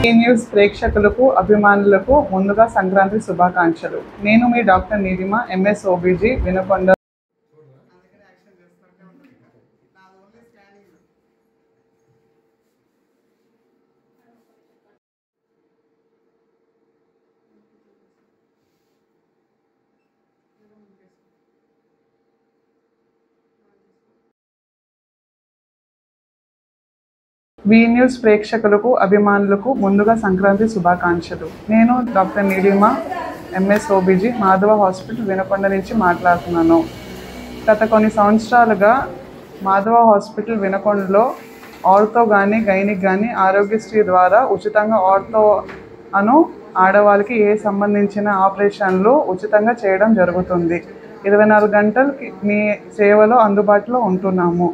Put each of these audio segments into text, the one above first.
ఈ న్యూస్ ప్రేక్షకులకు అభిమానులకు ముందుగా సంక్రాంతి శుభాకాంక్షలు. నేను మీ doctor Neelima, MS OBG, Vinukonda. V news ప్రేక్షకులకు అభిమానులకు ముందుగా సంక్రాంతి శుభాకాంక్షలు. నేను doctor Neelima, MS OBG, Madhava hospital, Vinukonda నుంచి మాట్లాడుతున్నాను. గత కొన్ని సంవత్సరాలుగా మాధవ హాస్పిటల్ వినుకొండలో ఆర్థో కానీ గైనిక్ కానీ ఆరోగ్యశ్రీ ద్వారా ఉచితంగా ఆర్థో ఆడవాళ్ళకి సంబంధించిన ఆపరేషన్లు ఉచితంగా చేయడం జరుగుతుంది. 24 గంటలు మీ సేవలో అందుబాటులో ఉంటున్నాము.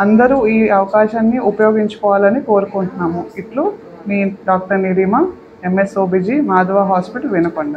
అందరూ ఈ అవకాశాన్ని ఉపయోగించుకోవాలని కోరుకుంటున్నాము. ఇట్లు మీ doctor Neelima, MS OBG, Madhava hospital, Vinukonda.